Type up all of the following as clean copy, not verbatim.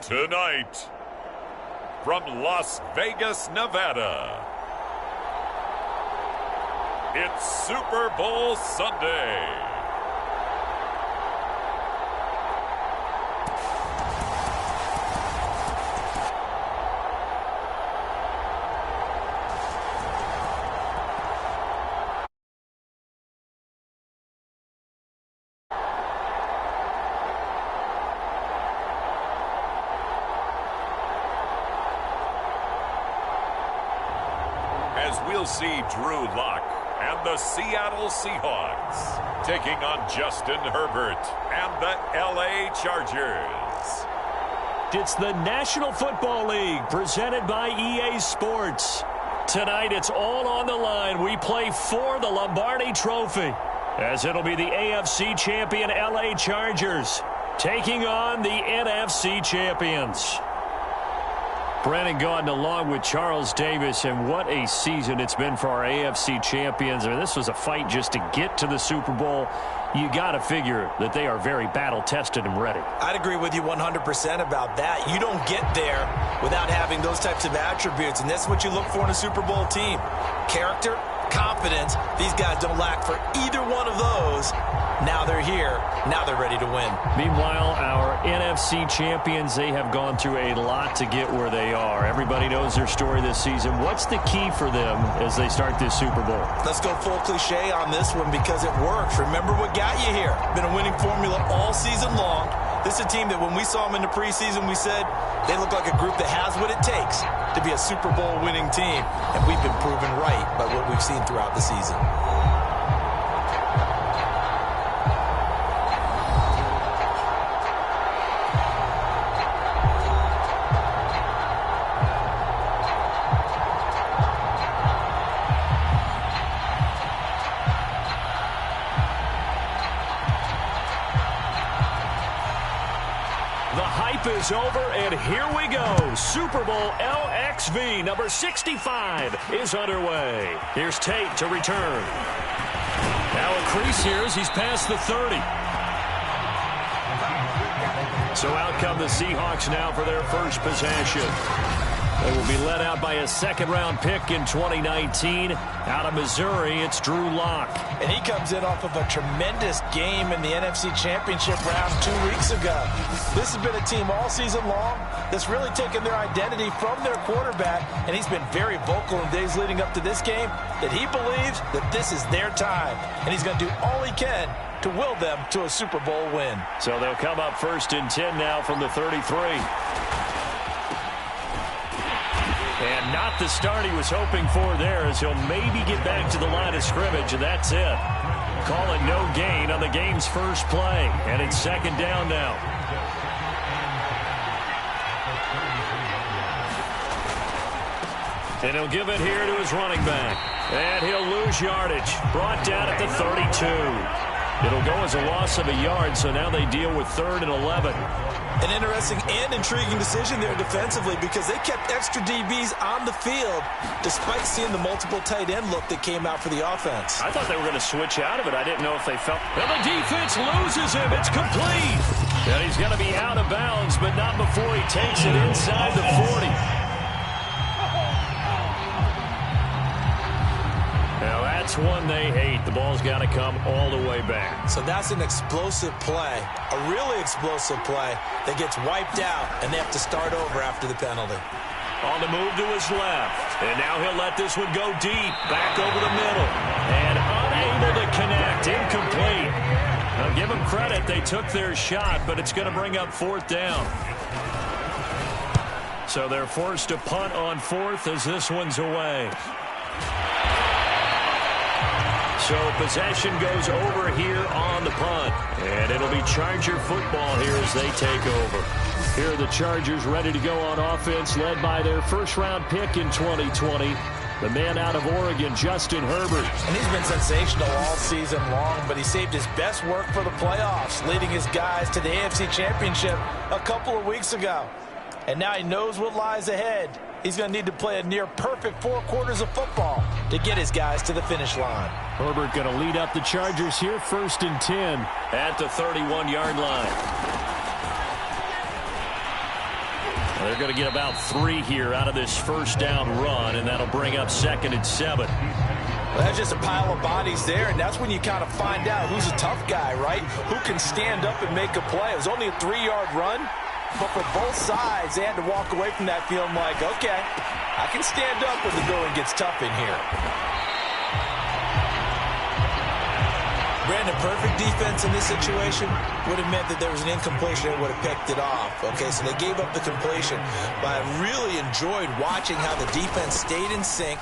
Tonight, from Las Vegas, Nevada, it's Super Bowl Sunday. As we'll see Drew Lock and the Seattle Seahawks taking on Justin Herbert and the LA Chargers. It's the National Football League presented by EA Sports. Tonight it's all on the line. We play for the Lombardi Trophy, as it'll be the AFC champion LA Chargers taking on the NFC champions. Brandon Gaudin along with Charles Davis, and what a season it's been for our AFC champions. I mean, this was a fight just to get to the Super Bowl. You got to figure that they are very battle-tested and ready. I'd agree with you 100% about that. You don't get there without having those types of attributes, and that's what you look for in a Super Bowl team. Character, confidence. These guys don't lack for either one of those. Now they're here. Now they're ready to win. Meanwhile, our NFC champions, they have gone through a lot to get where they are. Everybody knows their story this season. What's the key for them as they start this Super Bowl? Let's go full cliche on this one because it works. Remember what got you here. Been a winning formula all season long. This is a team that when we saw them in the preseason, we said they look like a group that has what it takes to be a Super Bowl winning team. And we've been proven right by what we've seen throughout the season. Is over, and here we go. Super Bowl LXV number 65 is underway. Here's Tate to return. Now a crease here as he's past the 30. So out come the Seahawks now for their first possession. They will be led out by a second-round pick in 2019. Out of Missouri, it's Drew Lock. And he comes in off of a tremendous game in the NFC Championship round 2 weeks ago. This has been a team all season long that's really taken their identity from their quarterback, and he's been very vocal in days leading up to this game that he believes that this is their time, and he's going to do all he can to will them to a Super Bowl win. So they'll come up 1st and 10 now from the 33. And not the start he was hoping for there, as he'll maybe get back to the line of scrimmage, and that's it. Call it no gain on the game's first play, and it's second down now. And he'll give it here to his running back. And he'll lose yardage. Brought down at the 32. It'll go as a loss of a yard, so now they deal with 3rd and 11. An interesting and intriguing decision there defensively because they kept extra DBs on the field despite seeing the multiple tight end look that came out for the offense. I thought they were going to switch out of it. I didn't know if they felt. And the defense loses him. It's complete. And he's going to be out of bounds, but not before he takes it inside the 40. Now that's one they hate. The ball's got to come all the way back. So that's an explosive play, a really explosive play that gets wiped out, and they have to start over after the penalty. On the move to his left, and now he'll let this one go deep, back over the middle, and unable to connect, incomplete. Now give them credit, they took their shot, but it's going to bring up 4th down. So they're forced to punt on 4th as this one's away. So possession goes over here on the punt. And it'll be Charger football here as they take over. Here are the Chargers ready to go on offense, led by their first-round pick in 2020. The man out of Oregon, Justin Herbert. And he's been sensational all season long, but he saved his best work for the playoffs, leading his guys to the AFC Championship a couple of weeks ago. And now he knows what lies ahead. He's going to need to play a near-perfect 4 quarters of football to get his guys to the finish line. Herbert going to lead up the Chargers here, 1st and 10 at the 31-yard line. They're going to get about 3 here out of this first down run, and that'll bring up 2nd and 7. Well, that's just a pile of bodies there, and that's when you kind of find out who's a tough guy, right? Who can stand up and make a play. It was only a 3-yard run, but for both sides, they had to walk away from that feeling like, okay, I can stand up when the going gets tough in here. Brandon, perfect defense in this situation would have meant that there was an incompletion and would have picked it off. Okay, so they gave up the completion, but I really enjoyed watching how the defense stayed in sync,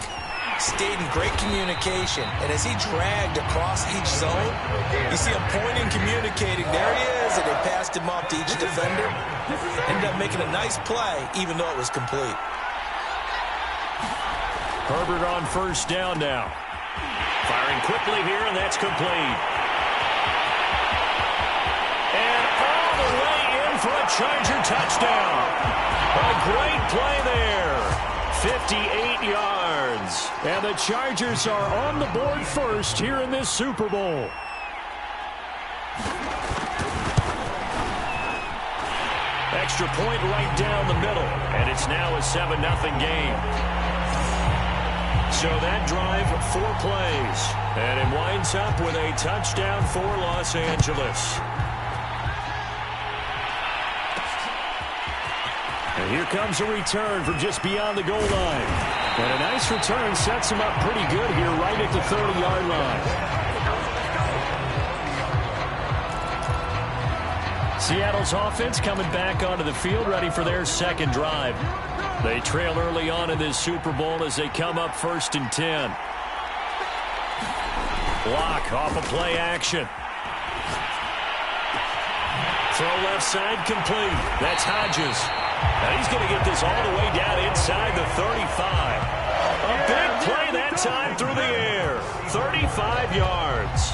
stayed in great communication, and as he dragged across each zone, you see him pointing, communicating. There he is, and they passed him off to each defender. Ended up making a nice play, even though it was complete. Herbert on first down now. Firing quickly here, and that's complete. And all the way in for a Charger touchdown. A great play there. 58 yards. And the Chargers are on the board first here in this Super Bowl. Extra point right down the middle. And it's now a 7-0 game. So that drive, 4 plays. And it winds up with a touchdown for Los Angeles. And here comes a return from just beyond the goal line. And a nice return sets him up pretty good here right at the 30-yard line. Seattle's offense coming back onto the field, ready for their second drive. They trail early on in this Super Bowl as they come up 1st and 10. Block off of play action. Throw left side complete. That's Hodges. And he's going to get this all the way down inside the 35. A big play that time through the air. 35 yards.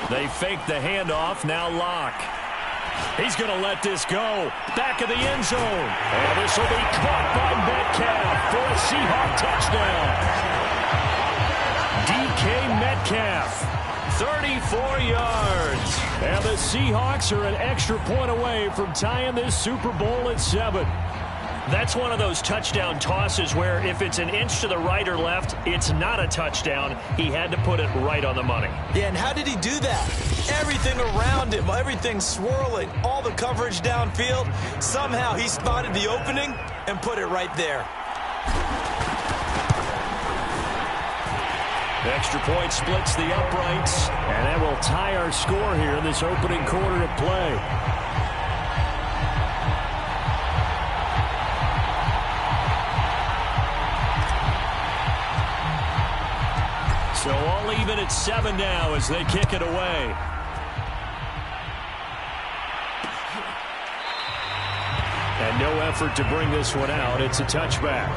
They fake the handoff. Now Locke. He's going to let this go. Back of the end zone. And this will be caught by Metcalf for a Seahawks touchdown. DK Metcalf, 34 yards. And the Seahawks are an extra point away from tying this Super Bowl at 7. That's one of those touchdown tosses where if it's an inch to the right or left, it's not a touchdown. He had to put it right on the money. Yeah, and how did he do that? Everything around him, everything swirling, all the coverage downfield. Somehow he spotted the opening and put it right there. Extra point splits the uprights, and that will tie our score here in this opening quarter of play. So all even at 7 now as they kick it away. And no effort to bring this one out. It's a touchback.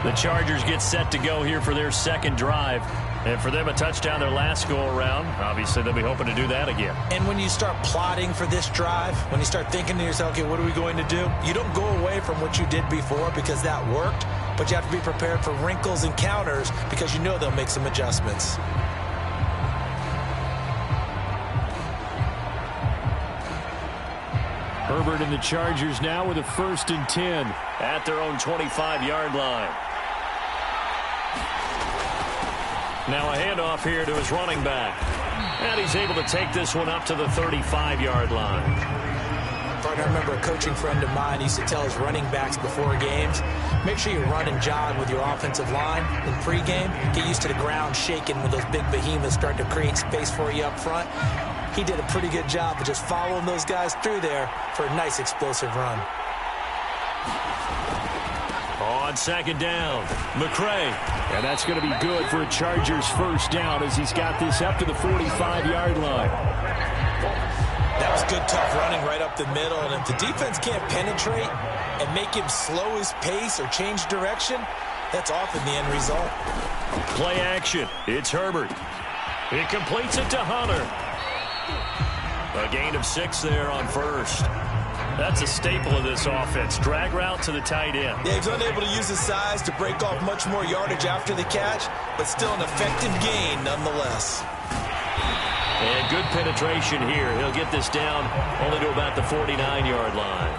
The Chargers get set to go here for their second drive. And for them, a touchdown their last go-around. Obviously, they'll be hoping to do that again. And when you start plotting for this drive, when you start thinking to yourself, okay, what are we going to do? You don't go away from what you did before because that worked. But you have to be prepared for wrinkles and counters because you know they'll make some adjustments. Herbert and the Chargers now with a 1st and 10 at their own 25-yard line. Now a handoff here to his running back. And he's able to take this one up to the 35-yard line. I remember a coaching friend of mine used to tell his running backs before games, make sure you run and jog with your offensive line in pregame. Get used to the ground shaking when those big behemoths start to create space for you up front. He did a pretty good job of just following those guys through there for a nice explosive run. On 2nd down, McCray. And that's going to be good for a Chargers 1st down as he's got this up to the 45-yard line. That was good, tough running right up the middle. And if the defense can't penetrate and make him slow his pace or change direction, that's often the end result. Play action. It's Herbert. He completes it to Hunter. A gain of 6 there on 1st. That's a staple of this offense. Drag route to the tight end. Yeah, he's unable to use his size to break off much more yardage after the catch, but still an effective gain nonetheless. good penetration here. He'll get this down only to about the 49-yard line.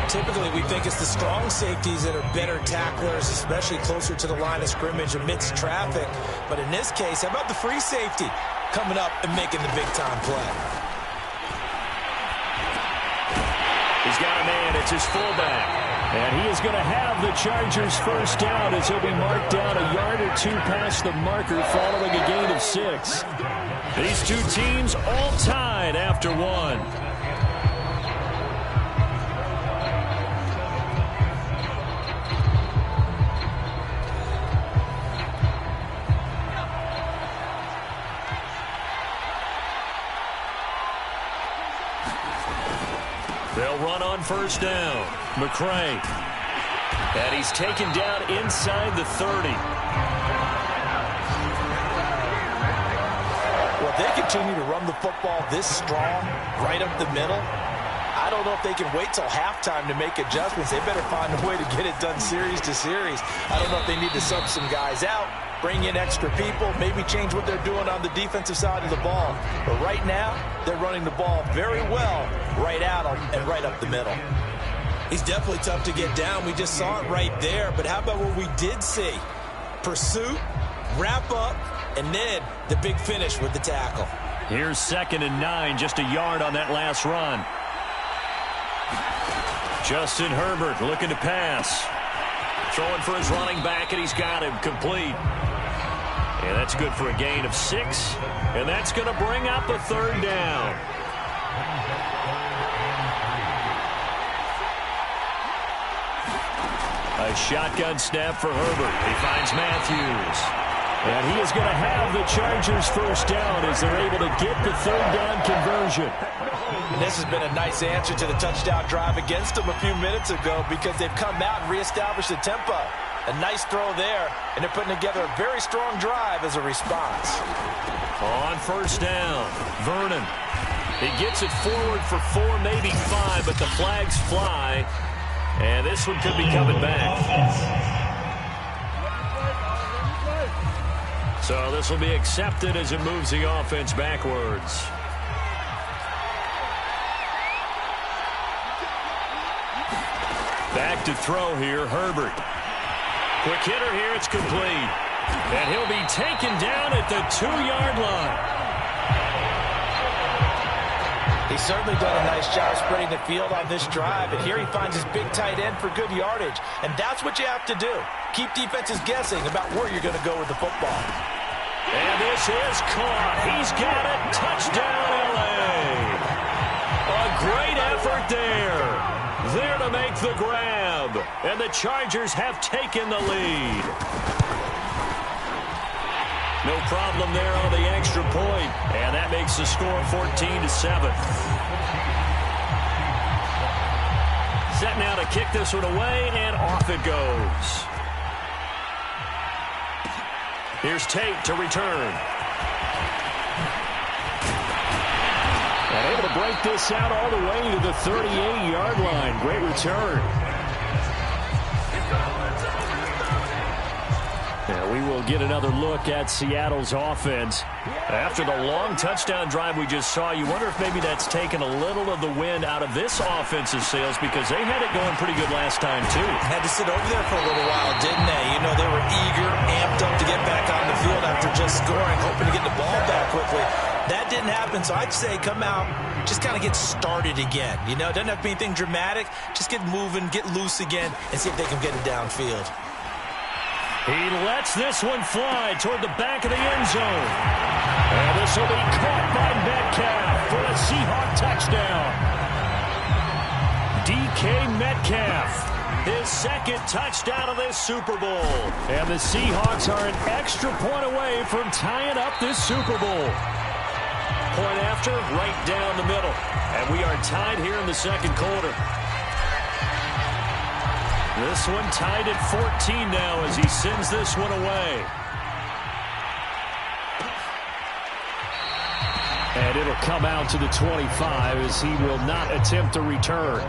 Typically, we think it's the strong safeties that are better tacklers, especially closer to the line of scrimmage amidst traffic. But in this case, how about the free safety coming up and making the big-time play? He's got a man. It's his fullback. And he is going to have the Chargers first down as he'll be marked down a yard or two past the marker following a gain of 6. These two teams all tied after one. They'll run on first down. McCray. And he's taken down inside the 30. Well, if they continue to run the football this strong, right up the middle, I don't know if they can wait till halftime to make adjustments. They better find a way to get it done series to series. I don't know if they need to sub some guys out, bring in extra people, maybe change what they're doing on the defensive side of the ball. But right now, they're running the ball very well right at them and right up the middle. He's definitely tough to get down. We just saw it right there. But how about what we did see? Pursuit, wrap up, and then the big finish with the tackle. Here's 2nd and 9, just a yard on that last run. Justin Herbert looking to pass. Throwing for his running back, and he's got him complete. And that's good for a gain of 6. And that's going to bring up a 3rd down. A shotgun snap for Herbert. He finds Matthews. And he is going to have the Chargers first down as they're able to get the 3rd down conversion. And this has been a nice answer to the touchdown drive against them a few minutes ago because they've come out and reestablished the tempo. A nice throw there, and they're putting together a very strong drive as a response. On first down, Vernon. He gets it forward for 4, maybe 5, but the flags fly. And this one could be coming back. So this will be accepted as it moves the offense backwards. Back to throw here, Herbert. Quick hitter here, it's complete. And he'll be taken down at the 2-yard line. He's certainly done a nice job spreading the field on this drive, and here he finds his big tight end for good yardage. And that's what you have to do. Keep defenses guessing about where you're going to go with the football. And this is caught. He's got it. Touchdown, L.A. A great effort there. There to make the grab. And the Chargers have taken the lead. No problem there on the extra point. And that makes the score 14-7. Set now to kick this one away, and off it goes. Here's Tate to return. And able to break this out all the way to the 38-yard line. Great return. Yeah, we will get another look at Seattle's offense. After the long touchdown drive we just saw, you wonder if maybe that's taken a little of the wind out of this offensive sails because they had it going pretty good last time, too. Had to sit over there for a little while, didn't they? You know, they were eager, amped up to get back on the field after just scoring, hoping to get the ball back quickly. That didn't happen, so I'd say come out, just kind of get started again. You know, it doesn't have to be anything dramatic. Just get moving, get loose again, and see if they can get it downfield. He lets this one fly toward the back of the end zone. And this will be caught by Metcalf for a Seahawk touchdown. DK Metcalf, his 2nd touchdown of this Super Bowl. And the Seahawks are an extra point away from tying up this Super Bowl. Point after, right down the middle. And we are tied here in the 2nd quarter. This one tied at 14 now as he sends this one away. And it'll come out to the 25 as he will not attempt to return.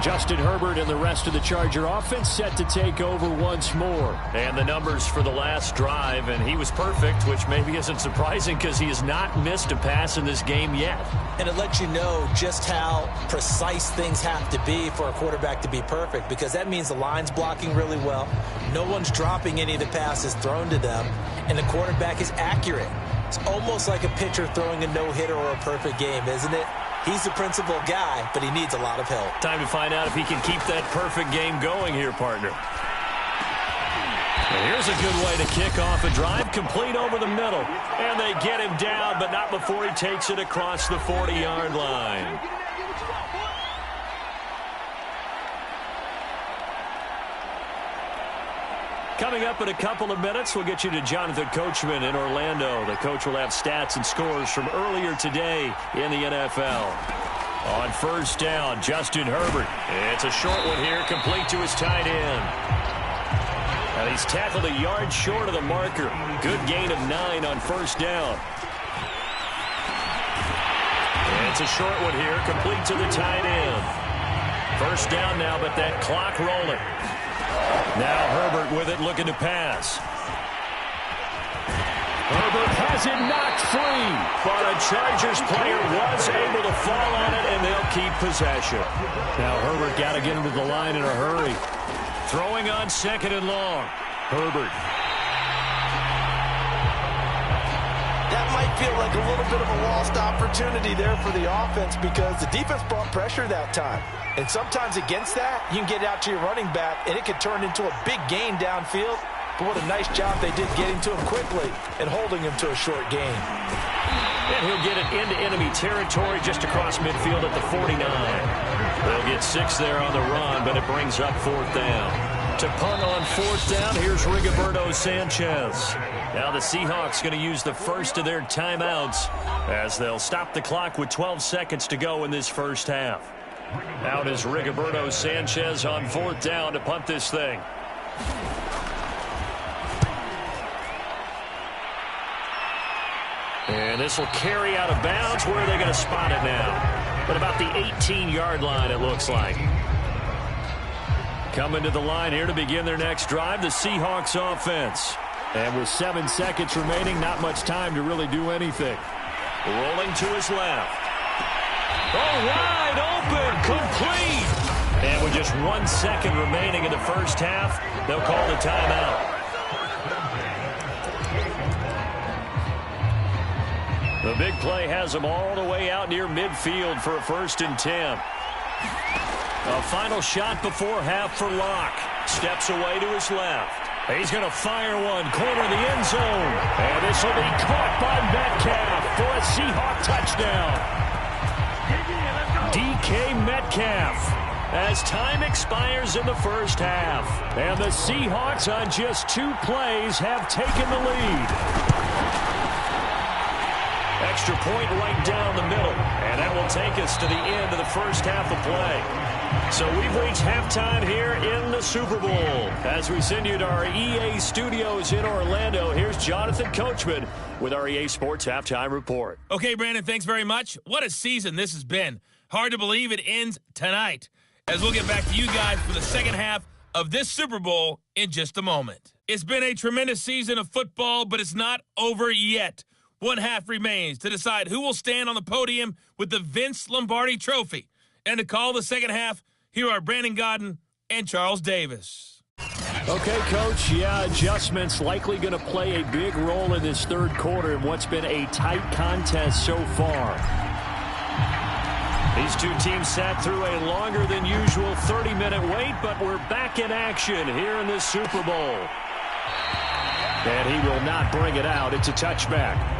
Justin Herbert and the rest of the Charger offense set to take over once more. And the numbers for the last drive, and he was perfect, which maybe isn't surprising because he has not missed a pass in this game yet. And it lets you know just how precise things have to be for a quarterback to be perfect, because that means the line's blocking really well, no one's dropping any of the passes thrown to them, and the quarterback is accurate. It's almost like a pitcher throwing a no-hitter or a perfect game, isn't it? He's the principal guy, but he needs a lot of help. Time to find out if he can keep that perfect game going here, partner. And here's a good way to kick off a drive, complete over the middle. And they get him down, but not before he takes it across the 40-yard line. Coming up in a couple of minutes, we'll get you to Jonathan Coachman in Orlando. The coach will have stats and scores from earlier today in the NFL. On first down, Justin Herbert. It's a short one here, complete to his tight end. And he's tackled a yard short of the marker. Good gain of 9 on first down. It's a short one here, complete to the tight end. First down now, but that clock rolling. Now Herbert with it, looking to pass. Herbert has it knocked free, but a Chargers player was able to fall on it, and they'll keep possession. Now Herbert got to get him to the line in a hurry. Throwing on second and long. Herbert. That might feel like a little bit of a lost opportunity there for the offense, because the defense brought pressure that time. And sometimes against that, you can get out to your running back, and it could turn into a big gain downfield. But what a nice job they did getting to him quickly and holding him to a short gain. And he'll get it into enemy territory just across midfield at the 49. They'll get 6 there on the run, but it brings up fourth down. To punt on fourth down, here's Rigoberto Sanchez. Now the Seahawks going to use the first of their timeouts as they'll stop the clock with 12 seconds to go in this first half. Out is Rigoberto Sanchez on fourth down to punt this thing. And this will carry out of bounds. Where are they going to spot it now? But about the 18-yard line, it looks like. Coming to the line here to begin their next drive, the Seahawks offense. And with 7 seconds remaining, not much time to really do anything. Rolling to his left. Oh, wide open, complete. And with just 1 second remaining in the first half, they'll call the timeout. The big play has them all the way out near midfield for a 1st and 10. A final shot before half for Locke. Steps away to his left. He's going to fire one, corner of the end zone. And this will be caught by Metcalf for a Seahawk touchdown. DK Metcalf as time expires in the first half. And the Seahawks on just 2 plays have taken the lead. Extra point right down the middle. And that will take us to the end of the first half of play. So we've reached halftime here in the Super Bowl. As we send you to our EA studios in Orlando, here's Jonathan Coachman with our EA Sports Halftime Report. Okay, Brandon, thanks very much. What a season this has been. Hard to believe it ends tonight, as we'll get back to you guys for the second half of this Super Bowl in just a moment. It's been a tremendous season of football, but it's not over yet. One half remains to decide who will stand on the podium with the Vince Lombardi Trophy. And to call the second half, here are Brandon Godden and Charles Davis. Okay, Coach, adjustments likely going to play a big role in this third quarter in what's been a tight contest so far. These two teams sat through a longer than usual 30-minute wait, but we're back in action here in this Super Bowl. And he will not bring it out. It's a touchback.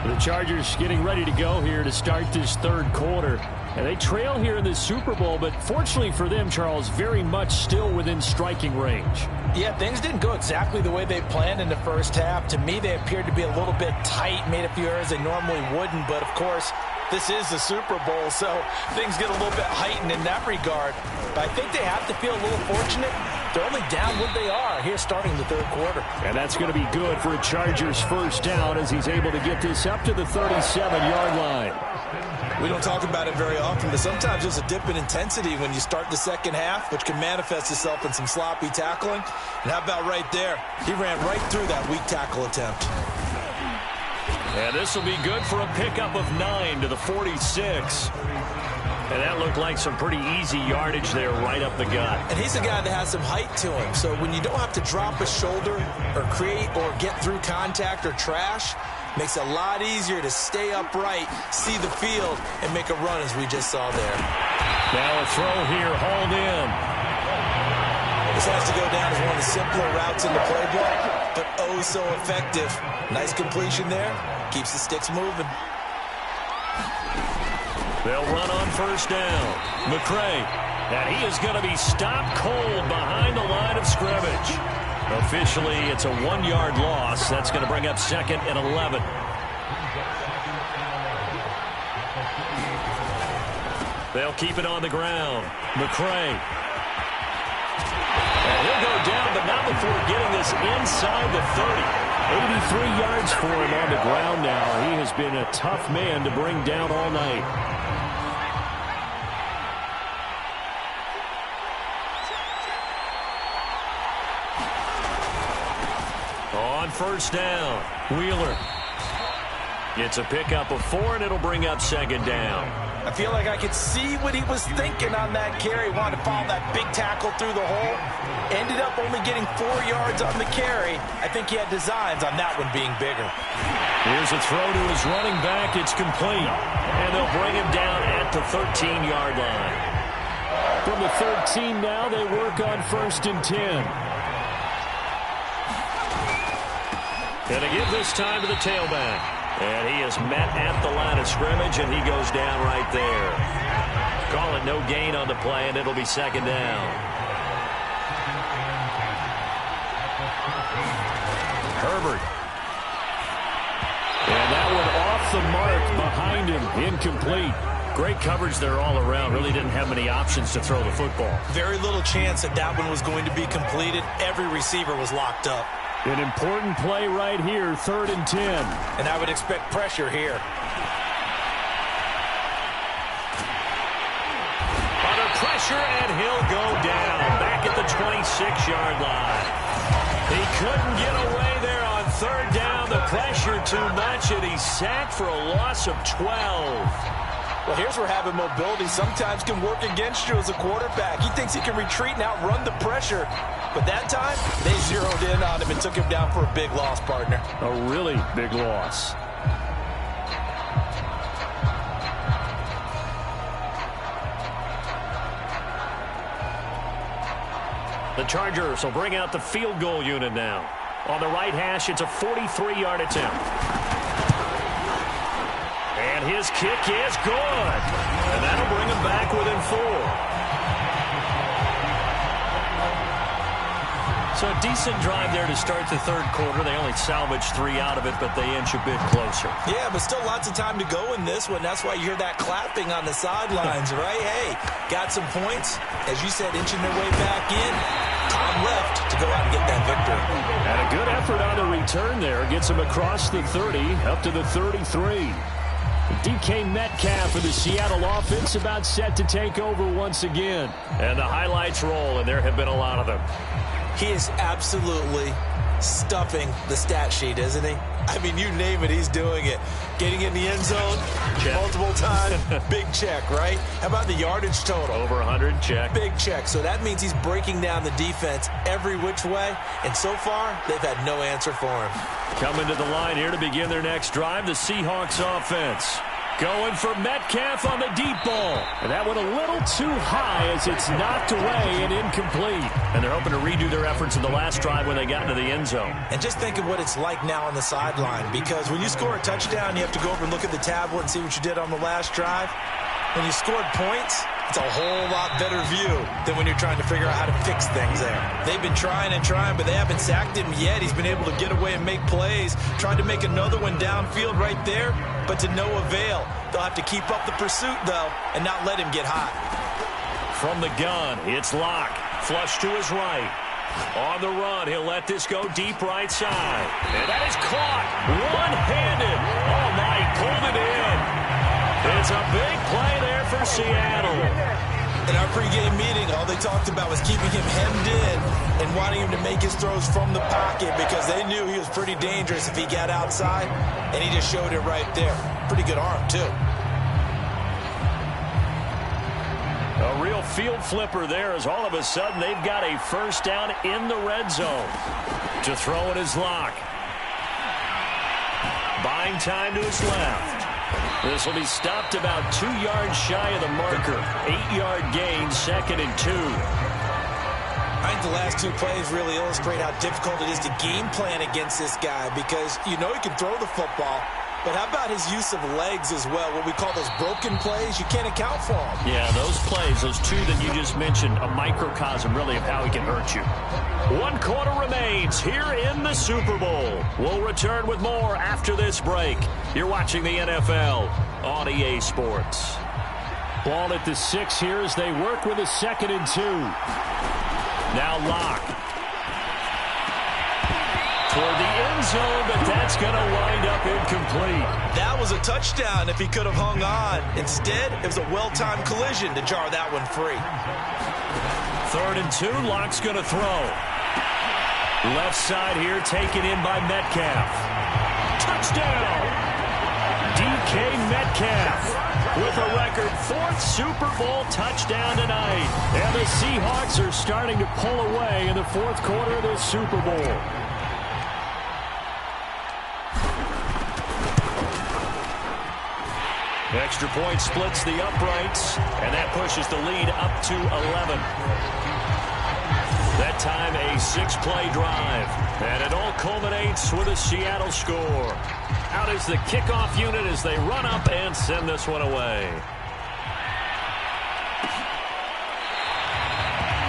The Chargers getting ready to go here to start this third quarter. And they trail here in this Super Bowl, but fortunately for them, Charles, very much still within striking range. Yeah, things didn't go exactly the way they planned in the first half. To me, they appeared to be a little bit tight, made a few errors they normally wouldn't. But, of course, this is the Super Bowl, so things get a little bit heightened in that regard. But I think they have to feel a little fortunate. They're only down what they are here starting the third quarter. And that's going to be good for a Chargers first down as he's able to get this up to the 37-yard line. We don't talk about it very often, but sometimes there's a dip in intensity when you start the second half, which can manifest itself in some sloppy tackling. And how about right there? He ran right through that weak tackle attempt. And this will be good for a pickup of 9 to the 46. And that looked like some pretty easy yardage there right up the gut. And he's a guy that has some height to him. So when you don't have to drop a shoulder or create or get through contact or trash, makes it a lot easier to stay upright, see the field, and make a run as we just saw there. Now a throw here, hauled in. This has to go down as one of the simpler routes in the playbook, but oh so effective. Nice completion there. Keeps the sticks moving. They'll run on first down. McCray. And he is going to be stopped cold behind the line of scrimmage. Officially, it's a 1-yard loss. That's going to bring up 2nd and 11. They'll keep it on the ground. McCray. And he'll go down, but not before getting this inside the 30. 83 yards for him on the ground now. He has been a tough man to bring down all night. On first down, Wheeler. It's a pickup of 4, and it'll bring up 2nd down. I feel like I could see what he was thinking on that carry. Wanted to follow that big tackle through the hole. Ended up only getting 4 yards on the carry. I think he had designs on that one being bigger. Here's a throw to his running back. It's complete. And they'll bring him down at the 13-yard line. From the 13 now, they work on 1st and 10. And to give this time to the tailback. And he is met at the line of scrimmage, and he goes down right there. Call it no gain on the play, and it'll be 2nd down. Herbert. And that one off the mark behind him. Incomplete. Great coverage there all around. Really didn't have many options to throw the football. Very little chance that that one was going to be completed. Every receiver was locked up. An important play right here, 3rd and 10. And I would expect pressure here. Under pressure, and he'll go down. Back at the 26-yard line. He couldn't get away there on 3rd down. The pressure too much, and he's sacked for a loss of 12. Well, here's where having mobility sometimes can work against you as a quarterback. He thinks he can retreat and outrun the pressure. But that time, they zeroed in on him and took him down for a big loss, partner. A really big loss. The Chargers will bring out the field goal unit now. On the right hash, it's a 43-yard attempt. And his kick is good. And that'll bring him back within 4. So a decent drive there to start the 3rd quarter. They only salvaged 3 out of it, but they inch a bit closer. Yeah, but still lots of time to go in this one. That's why you hear that clapping on the sidelines, right? Hey, got some points. As you said, inching their way back in. Time left to go out and get that victory. And a good effort on the return there. Gets him across the 30, up to the 33. DK Metcalf of the Seattle offense about set to take over once again. And the highlights roll, and there have been a lot of them. He is absolutely stuffing the stat sheet, isn't he? I mean, you name it, he's doing it. Getting in the end zone multiple times, big check, right? How about the yardage total? Over 100, check. Big check. So that means he's breaking down the defense every which way. And so far, they've had no answer for him. Coming to the line here to begin their next drive, the Seahawks offense. Going for Metcalf on the deep ball. And that went a little too high as it's knocked away and incomplete. And they're hoping to redo their efforts in the last drive when they got into the end zone. And just think of what it's like now on the sideline, because when you score a touchdown, you have to go over and look at the tablet and see what you did on the last drive. When you scored points, it's a whole lot better view than when you're trying to figure out how to fix things there. They've been trying and trying, but they haven't sacked him yet. He's been able to get away and make plays. Tried to make another one downfield right there, but to no avail. They'll have to keep up the pursuit, though, and not let him get hot. From the gun, it's Locke. Flush to his right. On the run, he'll let this go deep right side. And that is caught one-handed. Oh, my, he pulled it in. It's a big play there for Seattle. In our pregame meeting, all they talked about was keeping him hemmed in and wanting him to make his throws from the pocket because they knew he was pretty dangerous if he got outside, and he just showed it right there. Pretty good arm, too. A real field flipper there as all of a sudden they've got a first down in the red zone. To throw it is Locke. Buying time to his left. This will be stopped about 2 yards shy of the marker. 8-yard gain, 2nd and 2. I think the last 2 plays really illustrate how difficult it is to game plan against this guy because you know he can throw the football, but how about his use of legs as well? What we call those broken plays, you can't account for them. Yeah, those plays, those 2 that you just mentioned, a microcosm really of how he can hurt you. 1 quarter remains here in the Super Bowl. We'll return with more after this break. You're watching the NFL on EA Sports. Ball at the 6 here as they work with a 2nd and 2. Now Locke. Toward the end zone, but that's going to wind up incomplete. That was a touchdown if he could have hung on. Instead, it was a well-timed collision to jar that one free. 3rd and 2, Locke's going to throw. Left side here taken in by Metcalf. Touchdown! DK Metcalf with a record 4th Super Bowl touchdown tonight. And the Seahawks are starting to pull away in the 4th quarter of the Super Bowl. Extra point splits the uprights, and that pushes the lead up to 11. That time a 6-play drive, and it all culminates with a Seattle score. Out is the kickoff unit as they run up and send this one away.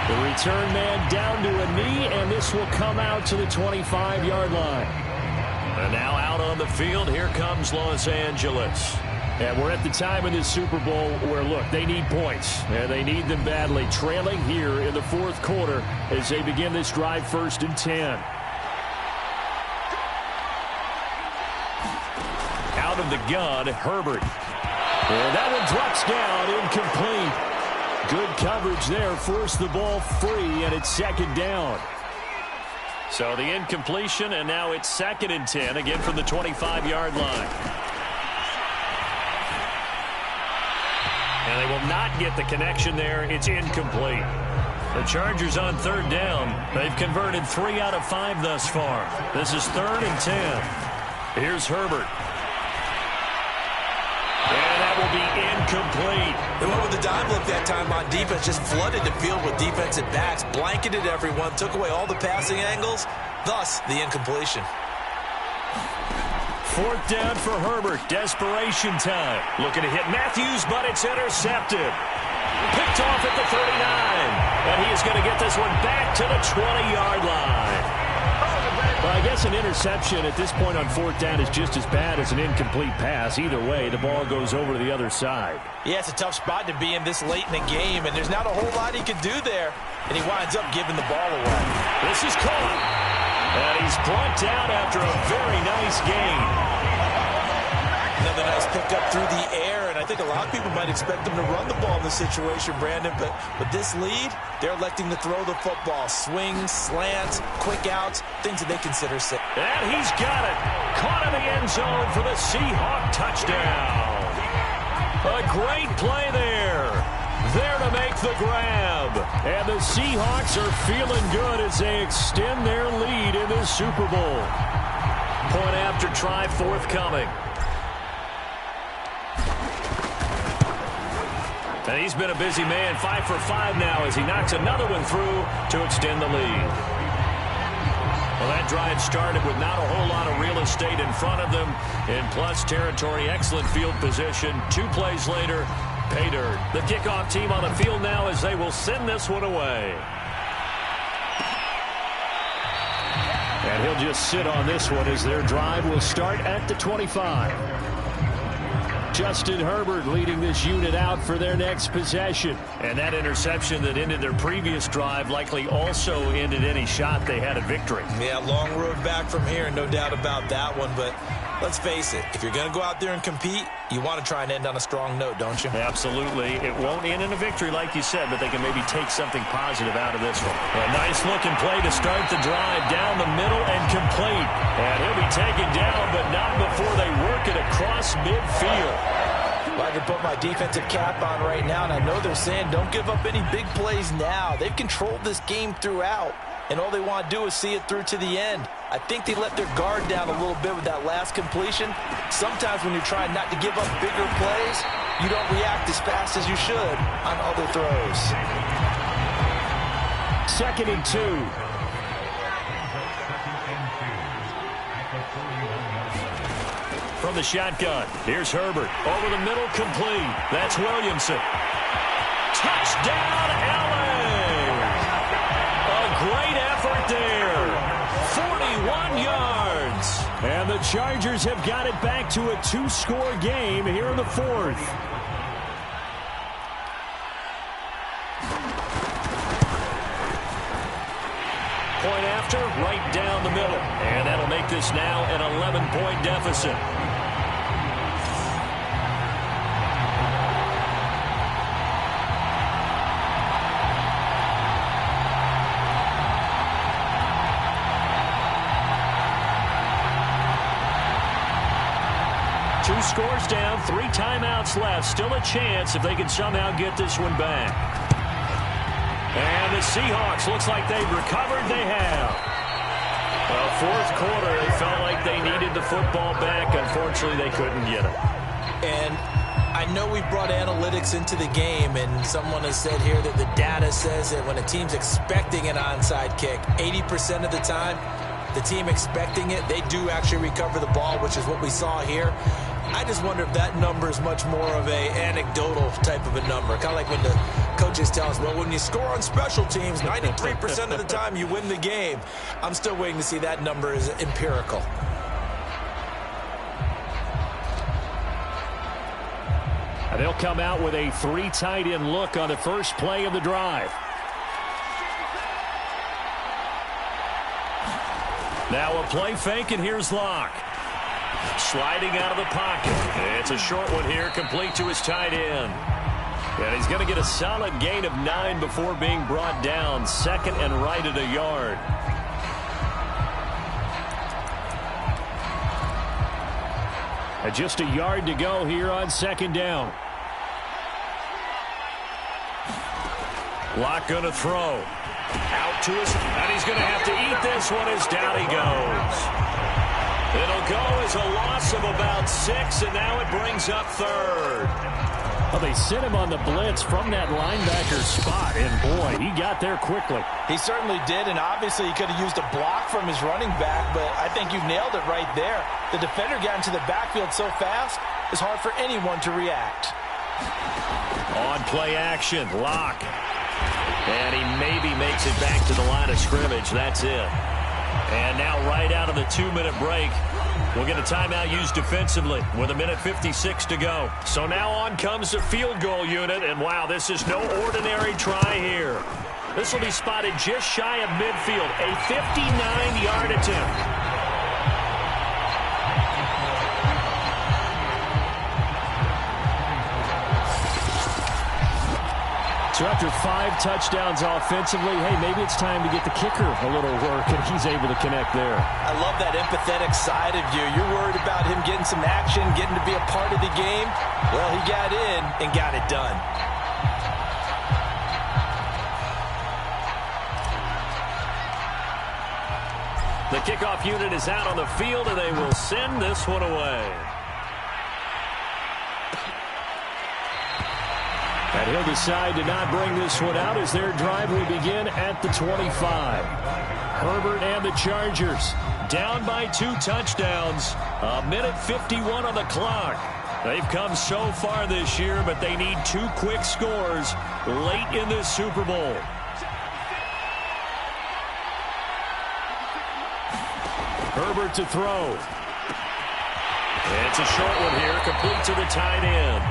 The return man down to a knee, and this will come out to the 25-yard line. And now out on the field, here comes Los Angeles. And we're at the time in this Super Bowl where, look, they need points. And they need them badly. Trailing here in the 4th quarter as they begin this drive 1st and 10. Out of the gun, Herbert. And that one drops down, incomplete. Good coverage there, forced the ball free, and it's 2nd down. So the incompletion, and now it's 2nd and 10, again from the 25-yard line. And they will not get the connection there. It's incomplete. The Chargers on 3rd down. They've converted 3 out of 5 thus far. This is 3rd and 10. Here's Herbert. And that will be incomplete. They went with the dive look that time on defense. Just flooded the field with defensive backs. Blanketed everyone. Took away all the passing angles. Thus, the incompletion. 4th down for Herbert. Desperation time. Looking to hit Matthews, but it's intercepted. Picked off at the 39. And he is going to get this one back to the 20-yard line. Well, I guess an interception at this point on 4th down is just as bad as an incomplete pass. Either way, the ball goes over to the other side. Yeah, it's a tough spot to be in this late in the game, and there's not a whole lot he could do there. And he winds up giving the ball away. This is caught. And he's brought down after a very nice gain. Another nice pickup through the air, and I think a lot of people might expect them to run the ball in this situation, Brandon, but with this lead, they're electing to throw the football. Swings, slants, quick outs, things that they consider safe. And he's got it. Caught in the end zone for the Seahawks touchdown. A great play there. There to make the grab. And the Seahawks are feeling good as they extend their lead in this Super Bowl. Point after try forthcoming. And he's been a busy man, 5 for 5 now as he knocks another one through to extend the lead. Well, that drive started with not a whole lot of real estate in front of them. In plus territory, excellent field position. 2 plays later, pay dirt. The kickoff team on the field now as they will send this one away. And he'll just sit on this one as their drive will start at the 25. Justin Herbert leading this unit out for their next possession. And that interception that ended their previous drive likely also ended any shot they had at victory. Yeah, long road back from here, no doubt about that one. But Let's face it, if you're going to go out there and compete, you want to try and end on a strong note, don't you? Absolutely. It won't end in a victory like you said, but they can maybe take something positive out of this one. A nice looking play to start the drive down the middle and complete. And he'll be taken down, but not before they work it across midfield. Well, I can put my defensive cap on right now, and I know they're saying don't give up any big plays now. They've controlled this game throughout, and all they want to do is see it through to the end. I think they let their guard down a little bit with that last completion. Sometimes when you're trying not to give up bigger plays, you don't react as fast as you should on other throws. 2nd and 2. From the shotgun, here's Herbert. Over the middle, complete. That's Williamson. Touchdown, LA! A great effort there. 41 yards. And the Chargers have got it back to a 2-score game here in the 4th. Point after, right down the middle. And that'll make this now an 11-point deficit. Two scores down, 3 timeouts left. Still a chance if they can somehow get this one back. And the Seahawks, looks like they've recovered. They have. Well, 4th quarter, they felt like they needed the football back. Unfortunately, they couldn't get it. And I know we brought analytics into the game, and someone has said here that the data says that when a team's expecting an onside kick, 80% of the time, the team expecting it, they do actually recover the ball, which is what we saw here. I just wonder if that number is much more of a anecdotal type of a number. Kind of like when the coaches tell us, well, when you score on special teams, 93% of the time you win the game. I'm still waiting to see that number is empirical. And they'll come out with a 3 tight end look on the first play of the drive. Now a play fake, and here's Locke. Sliding out of the pocket. It's a short one here, complete to his tight end. And he's going to get a solid gain of 9 before being brought down. 2nd and right at a yard. And just a yard to go here on 2nd down. Locke going to throw. Out to his, and he's going to have to eat this one as down he goes. It'll go as a loss of about 6, and now it brings up 3rd. Well, they sent him on the blitz from that linebacker spot, and boy, he got there quickly. He certainly did, and obviously he could have used a block from his running back, but I think you nailed it right there. The defender got into the backfield so fast, it's hard for anyone to react. On play action, Locke. And he maybe makes it back to the line of scrimmage. That's it. And now right out of the 2-minute break, we'll get a timeout used defensively with 1:56 to go. So now on comes the field goal unit, and wow, this is no ordinary try here. This will be spotted just shy of midfield, a 59-yard attempt. So after 5 touchdowns offensively, hey, maybe it's time to get the kicker a little work, and he's able to connect there. I love that empathetic side of you. You're worried about him getting some action, getting to be a part of the game. Well, he got in and got it done. The kickoff unit is out on the field, and they will send this one away. And he'll decide to not bring this one out as their drive will begin at the 25. Herbert and the Chargers down by 2 touchdowns. 1:51 on the clock. They've come so far this year, but they need 2 quick scores late in this Super Bowl. Herbert to throw. It's a short one here, complete to the tight end.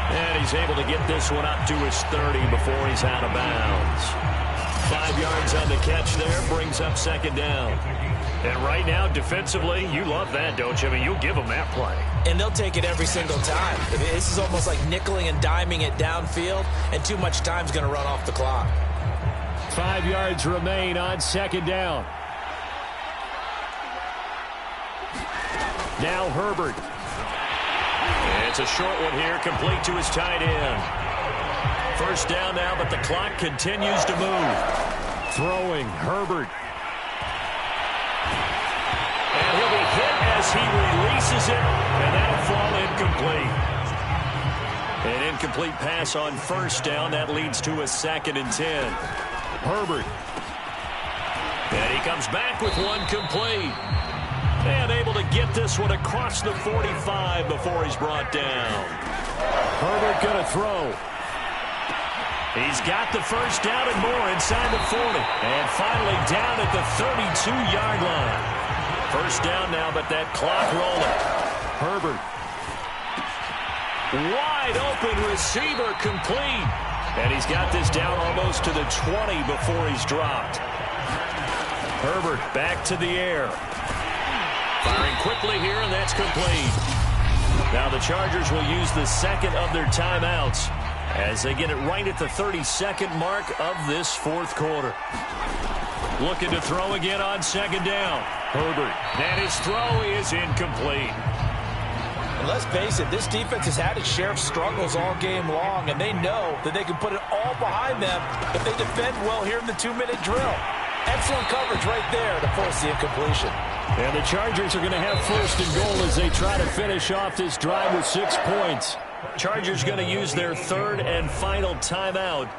And he's able to get this one up to his 30 before he's out of bounds. 5 yards on the catch there, brings up 2nd down. And right now, defensively, you love that, don't you? I mean, you'll give them that play. And they'll take it every single time. I mean, this is almost like nickeling and diming it downfield, and too much time's going to run off the clock. 5 yards remain on second down. Now Herbert. It's a short one here, complete to his tight end. First down now, but the clock continues to move. Throwing, Herbert. And he'll be hit as he releases it, and that'll fall incomplete. An incomplete pass on first down. That leads to a 2nd and 10. Herbert. And he comes back with one complete. And able to get this one across the 45 before he's brought down. Herbert going to throw. He's got the first down and more inside the 40. And finally down at the 32-yard line. First down now, but that clock rolling. Herbert. Wide open receiver complete. And he's got this down almost to the 20 before he's dropped. Herbert back to the air. Firing quickly here, and that's complete. Now the Chargers will use the second of their timeouts as they get it right at the 32nd mark of this fourth quarter. Looking to throw again on second down. Herbert. And his throw is incomplete. And let's face it, this defense has had its share of struggles all game long, and they know that they can put it all behind them if they defend well here in the 2-minute drill. Excellent coverage right there to force the incompletion. And the Chargers are going to have first and goal as they try to finish off this drive with 6 points. Chargers going to use their third and final timeout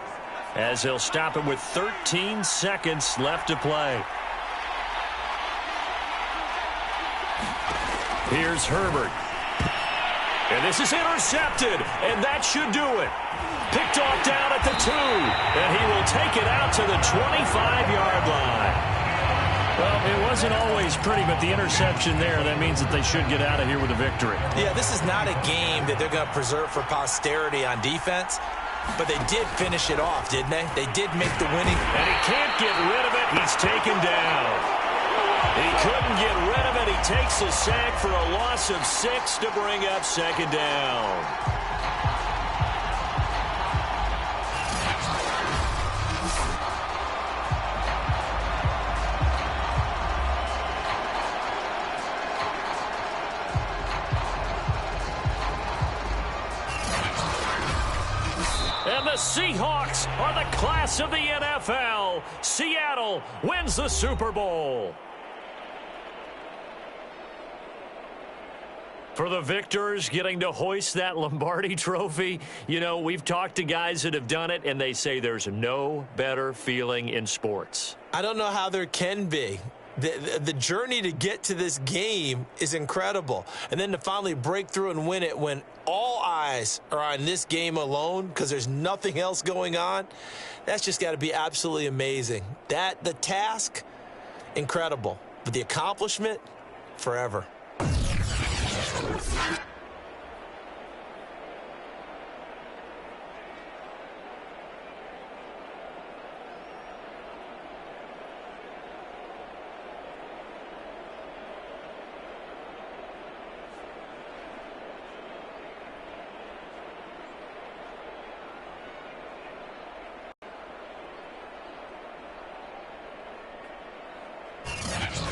as they'll stop it with 13 seconds left to play. Here's Herbert. And this is intercepted, and that should do it. Picked off down at the 2, and he will take it out to the 25-yard line. Well, it wasn't always pretty, but the interception there, that means that they should get out of here with a victory. Yeah, this is not a game that they're going to preserve for posterity on defense, but they did finish it off, didn't they? They did make the winning. And he can't get rid of it. He's taken down. He couldn't get rid of it. He takes a sack for a loss of 6 to bring up second down. And the Seahawks are the class of the NFL. Seattle wins the Super Bowl. For the victors getting to hoist that Lombardi trophy, you know, we've talked to guys that have done it, and they say there's no better feeling in sports. I don't know how there can be. The journey to get to this game is incredible. And then to finally break through and win it when all eyes are on this game alone because there's nothing else going on, that's just got to be absolutely amazing. The task, incredible. But the accomplishment, forever.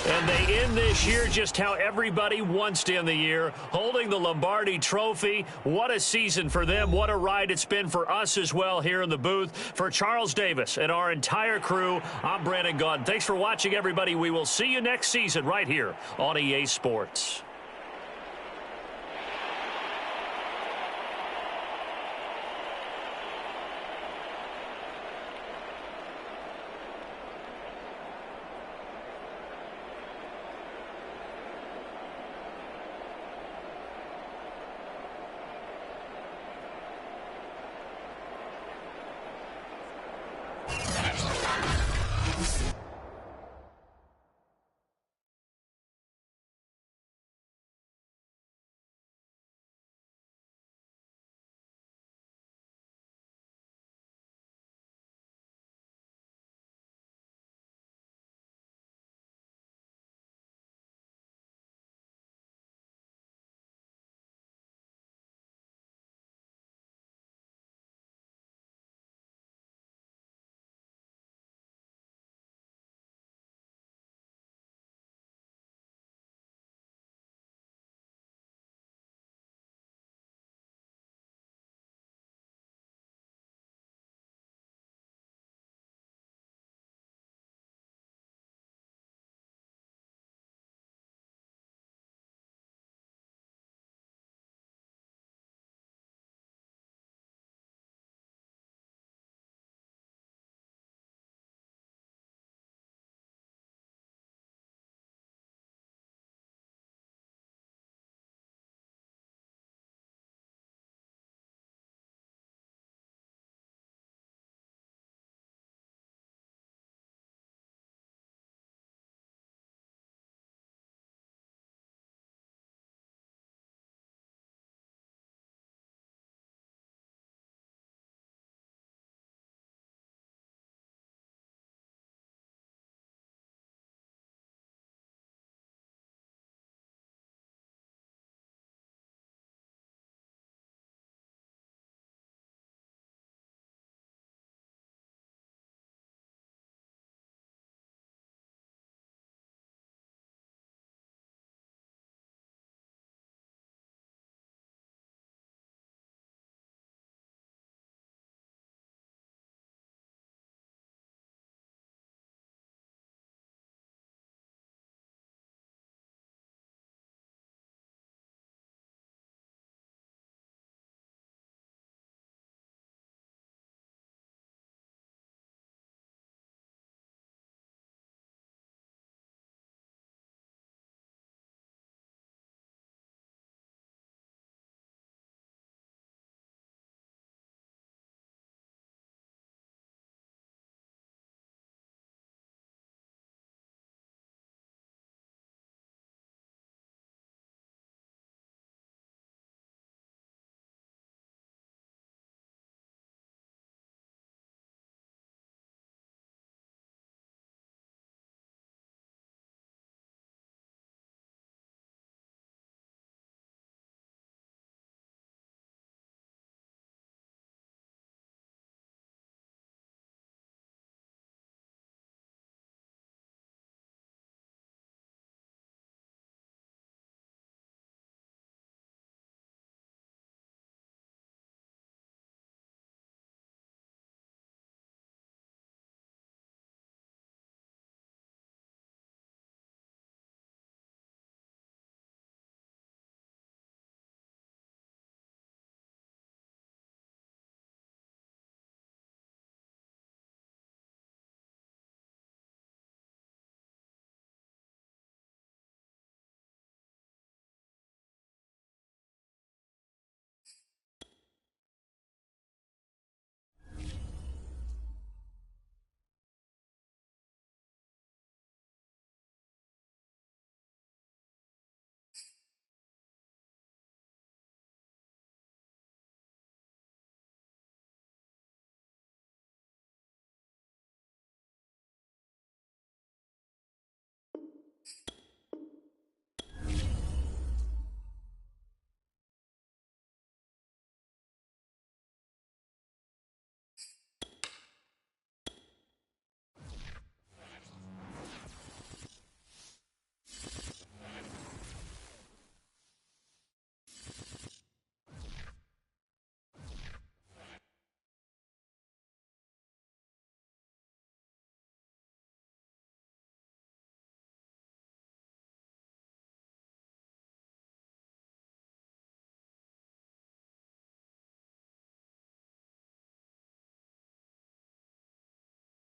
And they end this year just how everybody wants to end the year, holding the Lombardi trophy. What a season for them. What a ride it's been for us as well here in the booth. For Charles Davis and our entire crew, I'm Brandon Gaudin. Thanks for watching, everybody. We will see you next season right here on EA Sports.